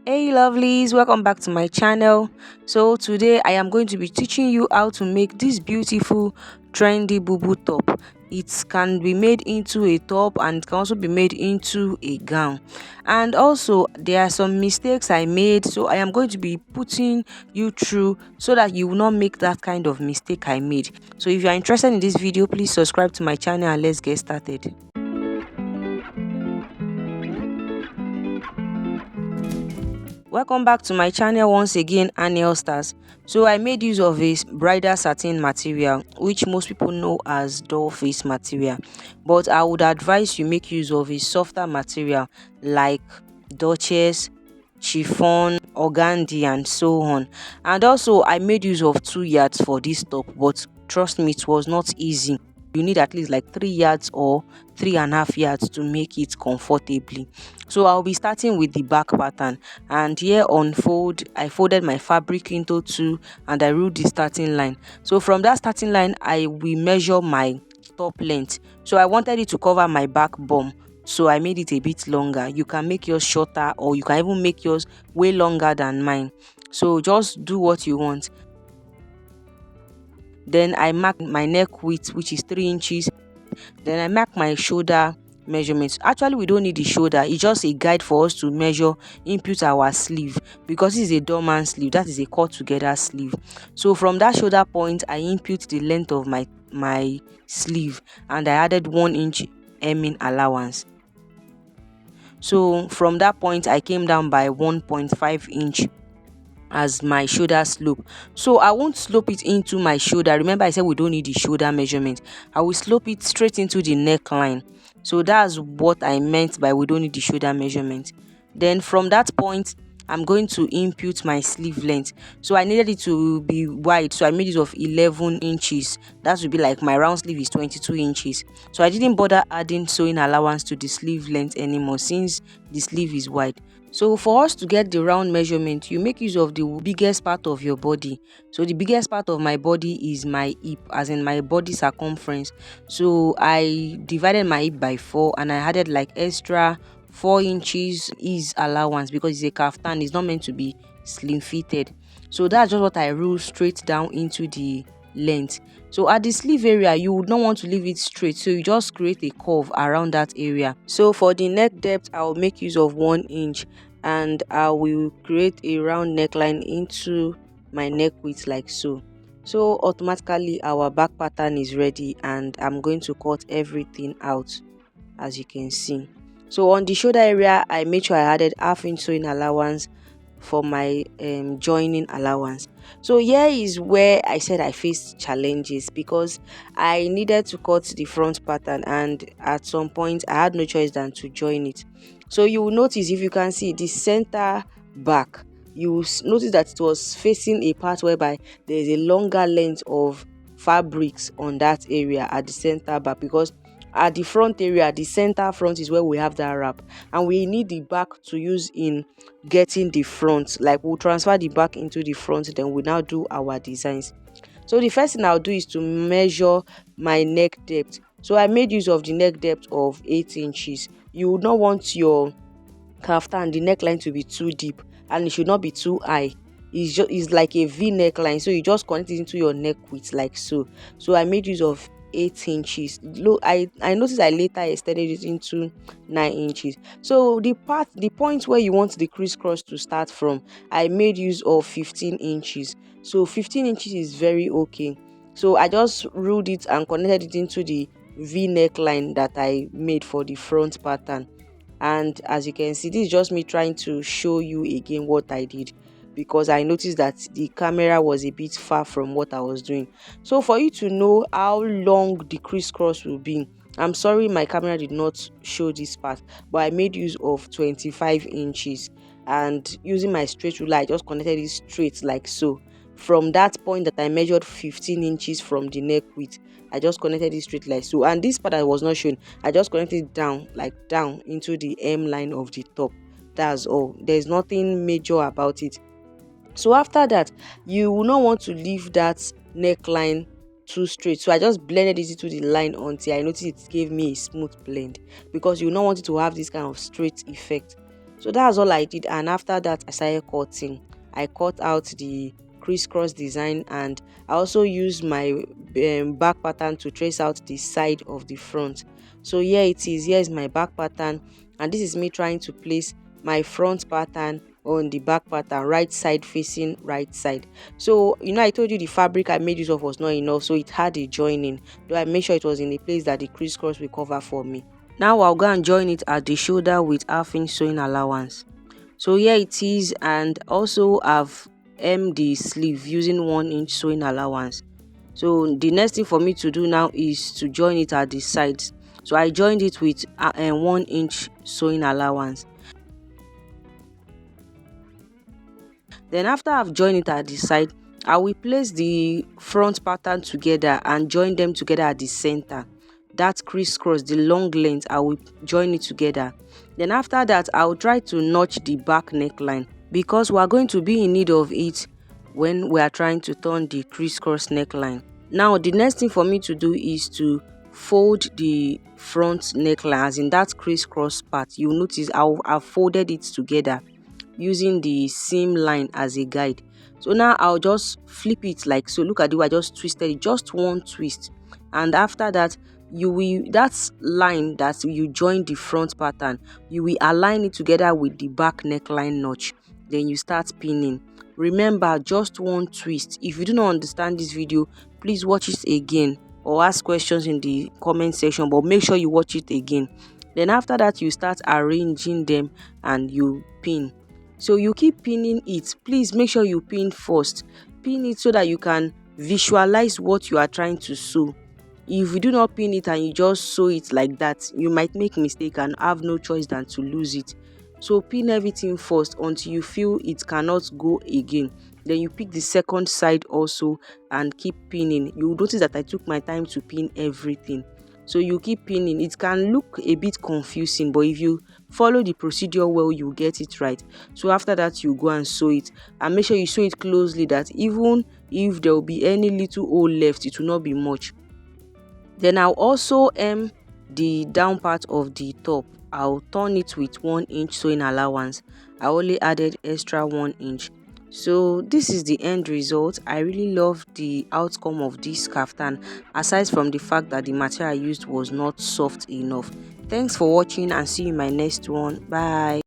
Hey lovelies, welcome back to my channel. So today I am going to be teaching you how to make this beautiful trendy bubu top. It can be made into a top and it can also be made into a gown. And also there are some mistakes I made, so I am going to be putting you through so that you will not make that kind of mistake I made. So if you are interested in this video, please subscribe to my channel and let's get started. Welcome back to my channel once again, Annual Stars. So I made use of a bridal satin material, which most people know as doll face material, but I would advise you make use of a softer material like duchess, chiffon, organdy and so on. And also I made use of 2 yards for this top, but trust me, it was not easy. You need at least like 3 yards or 3.5 yards to make it comfortably. So I'll be starting with the back pattern, and here on fold I folded my fabric into 2 and I ruled the starting line. So from that starting line I will measure my top length. So I wanted it to cover my back bum, so I made it a bit longer. You can make yours shorter or you can even make yours way longer than mine, so just do what you want. Then I mark my neck width, which is 3 inches. Then I mark my shoulder measurements. Actually we don't need the shoulder, it's just a guide for us to measure, input our sleeve, because this is a dormant sleeve, that is a cut together sleeve. So from that shoulder point I input the length of my sleeve and I added 1 inch hemming allowance. So from that point I came down by 1.5 inch as my shoulder slope. So I won't slope it into my shoulder. Remember I said we don't need the shoulder measurement. I will slope it straight into the neckline. So that's what I meant by we don't need the shoulder measurement. Then from that point I'm going to input my sleeve length. So I needed it to be wide, so I made use of 11 inches. That would be like my round sleeve is 22 inches. So I didn't bother adding sewing allowance to the sleeve length anymore since the sleeve is wide. So for us to get the round measurement, you make use of the biggest part of your body. So the biggest part of my body is my hip, as in my body circumference. So I divided my hip by 4 and I added like extra 4 inches is allowance because it's a kaftan, it's not meant to be slim fitted. So that's just what I rule straight down into the length. So at the sleeve area you would not want to leave it straight, so you just create a curve around that area. So for the neck depth I'll make use of 1 inch and I will create a round neckline into my neck width like so. So automatically our back pattern is ready and I'm going to cut everything out, as you can see. So on the shoulder area I made sure I added half inch sewing allowance for my joining allowance. So here is where I said I faced challenges, because I needed to cut the front pattern and at some point I had no choice than to join it. So you will notice, if you can see the center back, you will notice that it was facing a part whereby there is a longer length of fabrics on that area at the center back, because at the front area, the center front is where we have that wrap, and we need the back to use in getting the front. Like we'll transfer the back into the front, then we now do our designs. So the first thing I'll do is to measure my neck depth. So I made use of the neck depth of 8 inches. You would not want your kaftan, the neckline, to be too deep and it should not be too high. It's like a V neckline, so you just connect it into your neck width like so. So I made use of 8 inches. Look, I noticed I later extended it into 9 inches. So the point where you want the crisscross to start from, I made use of 15 inches. So 15 inches is very okay. So I just ruled it and connected it into the V neckline that I made for the front pattern. And as you can see, this is just me trying to show you again what I did, because I noticed that the camera was a bit far from what I was doing. So for you to know how long the crisscross will be, I'm sorry my camera did not show this part, but I made use of 25 inches, and using my straight ruler I just connected it straight like so. From that point that I measured 15 inches from the neck width, I just connected it straight like so. And this part that was not shown, I just connected down, like down into the hem line of the top. That's all. There's nothing major about it. So after that, you will not want to leave that neckline too straight. So I just blended it into the line until I noticed it gave me a smooth blend, because you will not want it to have this kind of straight effect. So that's all I did, and after that I started cutting. I cut out the crisscross design, and I also used my back pattern to trace out the side of the front. So here it is. Here is my back pattern, and this is me trying to place my front pattern on the back pattern, right side facing right side. So I told you the fabric I made use of was not enough, so it had a joining, though I made sure it was in a place that the crisscross will cover for me. Now I'll go and join it at the shoulder with half-inch sewing allowance. So here it is, and also I've hemmed the sleeve using 1-inch sewing allowance. So the next thing for me to do now is to join it at the sides. So I joined it with 1-inch sewing allowance. Then after I've joined it at the side, I will place the front pattern together and join them together at the center. That crisscross, the long length, I will join it together. Then after that, I will try to notch the back neckline, because we are going to be in need of it when we are trying to turn the crisscross neckline. Now the next thing for me to do is to fold the front neckline, as in that crisscross part. You'll notice I've folded it together using the seam line as a guide. So now I'll just flip it like so. Look at the way I just twisted it, just one twist, and after that that line that you join the front pattern, you will align it together with the back neckline notch. Then you start pinning. Remember, just one twist. If you do not understand this video, please watch it again or ask questions in the comment section, but make sure you watch it again. Then after that, you start arranging them and you pin. So you keep pinning it. Please make sure you pin first. Pin it so that you can visualize what you are trying to sew. If you do not pin it and you just sew it like that, you might make mistake and have no choice than to lose it. So pin everything first until you feel it cannot go again. Then you pick the second side also and keep pinning. You will notice that I took my time to pin everything. So you keep pinning. It can look a bit confusing, but if you follow the procedure well, you get it right. So after that, you go and sew it, and make sure you sew it closely, that even if there will be any little hole left, it will not be much. Then I'll also hem the down part of the top. I'll turn it with 1-inch sewing allowance. I only added extra 1 inch. So this is the end result. I really love the outcome of this kaftan, aside from the fact that the material I used was not soft enough. Thanks for watching, and see you in my next one. Bye.